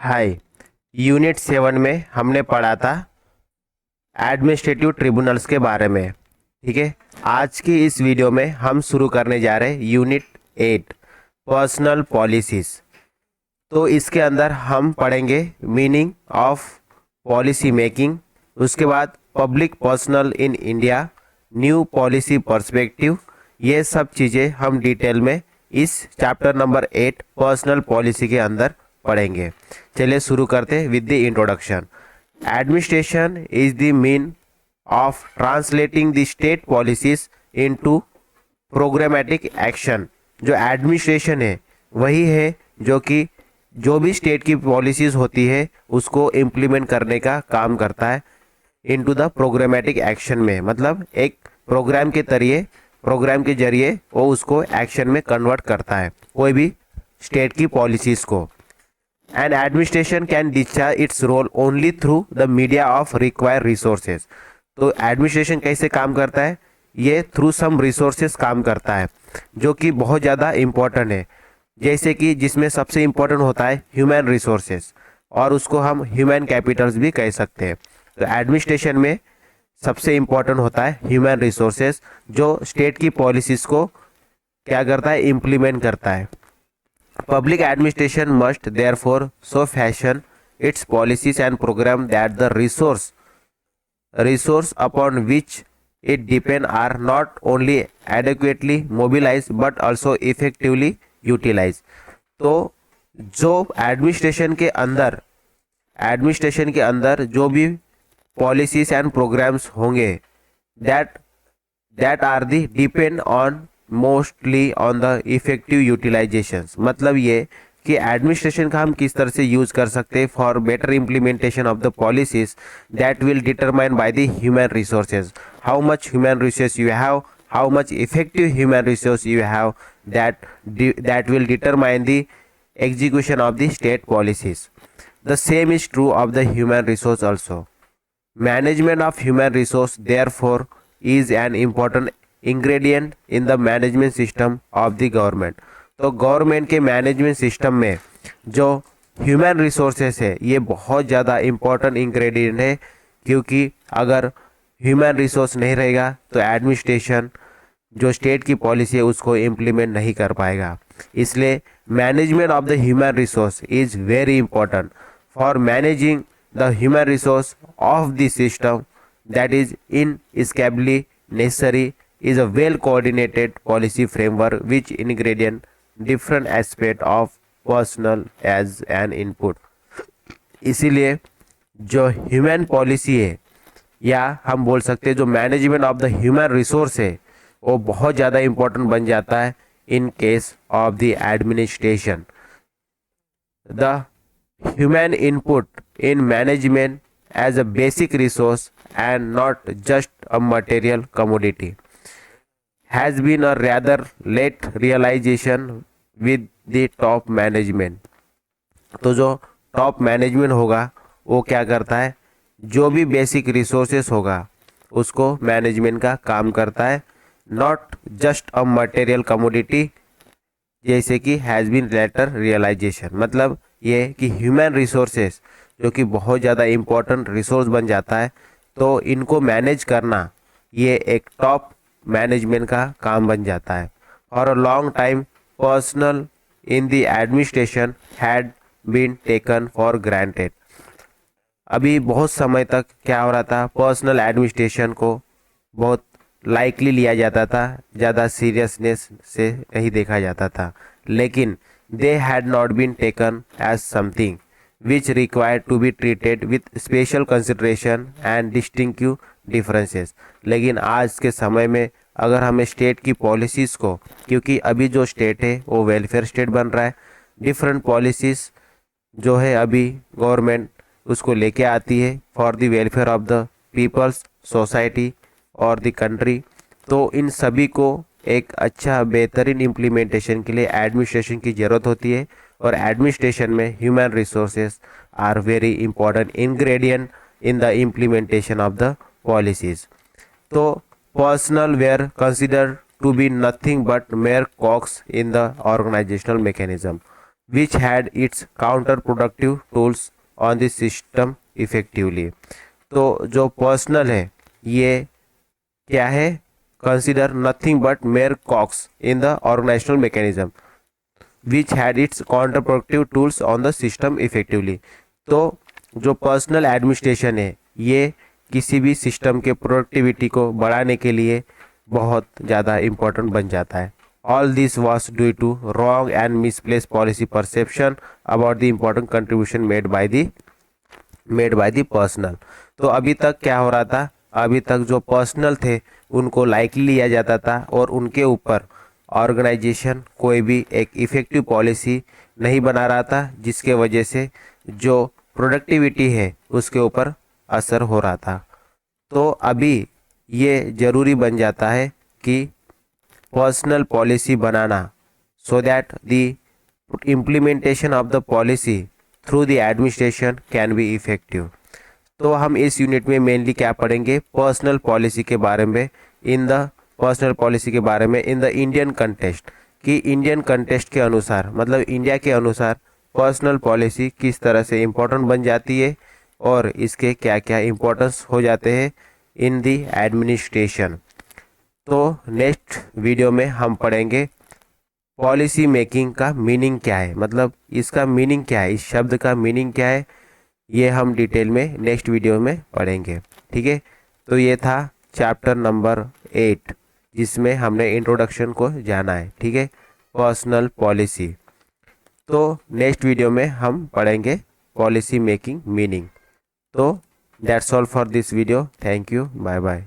हाय। Unit 7 में हमने पढ़ा था एडमिनिस्ट्रेटिव ट्रिब्यूनल्स के बारे में। ठीक है, आज की इस वीडियो में हम शुरू करने जा रहे हैं यूनिट 8 पर्सनल पॉलिसीज। तो इसके अंदर हम पढ़ेंगे मीनिंग ऑफ पॉलिसी मेकिंग, उसके बाद public personal in India, new policy perspective. ये सब चीज़ें हम डिटेल में इस चैप्टर नंबर 8 पर्सनल पॉलिसी के अंदर पढ़ेंगे। चलिए शुरू करते हैं with the introduction. Administration is the mean of translating the state policies into programmatic action. जो एडमिनिस्ट्रेशन है वही है जो कि जो भी स्टेट की पॉलिसीज होती है उसको इम्प्लीमेंट करने का काम करता है इनटू द प्रोग्रामेटिक एक्शन में। मतलब एक प्रोग्राम के जरिए वो उसको एक्शन में कन्वर्ट करता है कोई भी स्टेट की पॉलिसीज को। And administration can discharge its role only through the media of required resources. तो एडमिनिस्ट्रेशन कैसे काम करता है? ये थ्रू सम रिसोर्सेज काम करता है जो कि बहुत ज़्यादा इम्पोर्टेंट है। जैसे कि जिसमें सबसे इम्पोर्टेंट होता है ह्यूमन रिसोर्सेज, और उसको हम ह्यूमन कैपिटल्स भी कह सकते हैं। तो एडमिनिस्ट्रेशन में सबसे इम्पोर्टेंट होता है ह्यूमन रिसोर्सेज, जो स्टेट की पॉलिसीज़ को क्या करता है, इम्प्लीमेंट करता है। Public administration must therefore so fashion its policies and program that the resource upon which it depend are not only adequately mobilized but also effectively utilized। तो जो एडमिनिस्ट्रेशन के अंदर जो भी पॉलिसीज एंड प्रोग्राम्स होंगे that are the depend on mostly on the effective utilisations. मतलब ये कि एडमिनिस्ट्रेशन का हम किस तरह से यूज कर सकते हैं for better implementation of the policies that will determine by the human resources. How much human resource you have, how much effective human resource you have, that will determine the execution of the state policies. The same is true of the human resource also. Management of human resource therefore is an important ingredient in the management system of the government। तो government के management system में जो human resources है ये बहुत ज़्यादा important ingredient है, क्योंकि अगर ह्यूमन रिसोर्स नहीं रहेगा तो एडमिनिस्ट्रेशन जो स्टेट की पॉलिसी है उसको इम्प्लीमेंट नहीं कर पाएगा। इसलिए management of the human resource is very important for managing the human resource of the system that is inescapably necessary is a well coordinated policy framework which ingredient different aspect of personal as an input। इसीलिए जो human policy है या हम बोल सकते हैं जो management of the human resource है वो बहुत ज़्यादा इम्पोर्टेंट बन जाता है in case of the administration. The human input in management as a basic resource and not just a material commodity has been a rather late realization with the top management। तो जो top management होगा वो क्या करता है, जो भी basic resources होगा उसको मैनेजमेंट का काम करता है, not just a material commodity, जैसे कि हैज़ बीन लेटर रियलाइजेशन। मतलब ये कि ह्यूमन रिसोर्सेस जो कि बहुत ज़्यादा इम्पोर्टेंट रिसोर्स बन जाता है, तो इनको मैनेज करना ये एक टॉप मैनेजमेंट का काम बन जाता है। For a long time personal in the administration had been taken for granted. अभी बहुत समय तक क्या हो रहा था, पर्सनल एडमिनिस्ट्रेशन को बहुत लाइकली लिया जाता था, ज़्यादा सीरियसनेस से नहीं देखा जाता था, लेकिन they had not been taken as something which required to be treated with special consideration and distinctive differences। लेकिन आज के समय में अगर हमें स्टेट की पॉलिसीज़ को, क्योंकि अभी जो स्टेट है वो वेलफेयर स्टेट बन रहा है, डिफरेंट पॉलिसीज़ जो है अभी गवर्नमेंट उसको लेके आती है for the welfare of the peoples, society और द कंट्री। तो इन सभी को एक अच्छा बेहतरीन इम्प्लीमेंटेशन के लिए एडमिनिस्ट्रेशन की ज़रूरत होती है, और एडमिनिस्ट्रेशन में human resources are very important ingredient in the implementation of the policies. तो personnel were consider to be nothing but mere cogs in the organisational mechanism. which had its counterproductive tools on the system effectively। तो जो personal है ये क्या है, consider nothing but mere cogs in the organisational mechanism which had its counterproductive tools on the system effectively. तो जो personal administration है ये किसी भी सिस्टम के प्रोडक्टिविटी को बढ़ाने के लिए बहुत ज़्यादा इम्पोर्टेंट बन जाता है। All this was due to wrong and misplace policy perception about the important contribution made by the personal. तो अभी तक क्या हो रहा था, अभी तक जो पर्सनल थे उनको लाइकली लिया जाता था और उनके ऊपर ऑर्गेनाइजेशन कोई भी एक इफ़ेक्टिव पॉलिसी नहीं बना रहा था, जिसके वजह से जो प्रोडक्टिविटी है उसके ऊपर असर हो रहा था। तो अभी ये ज़रूरी बन जाता है कि personal policy banana so that the implementation of the policy through the administration can be effective. तो हम इस यूनिट में मेनली क्या पढ़ेंगे, पर्सनल पॉलिसी के बारे में इन द इंडियन कंटेस्ट, कि इंडियन कंटेस्ट के अनुसार मतलब इंडिया के अनुसार पर्सनल पॉलिसी किस तरह से इम्पोर्टेंट बन जाती है और इसके क्या क्या इम्पोर्टेंस हो जाते हैं इन द एडमिनिस्ट्रेशन। तो नेक्स्ट वीडियो में हम पढ़ेंगे पॉलिसी मेकिंग का मीनिंग क्या है, मतलब इसका मीनिंग क्या है, इस शब्द का मीनिंग क्या है, ये हम डिटेल में नेक्स्ट वीडियो में पढ़ेंगे। ठीक है, तो ये था चैप्टर नंबर 8 जिसमें हमने इंट्रोडक्शन को जाना है। ठीक है, पर्सनल पॉलिसी। तो नेक्स्ट वीडियो में हम पढ़ेंगे पॉलिसी मेकिंग मीनिंग। तो that's all for this video. Thank you, bye bye.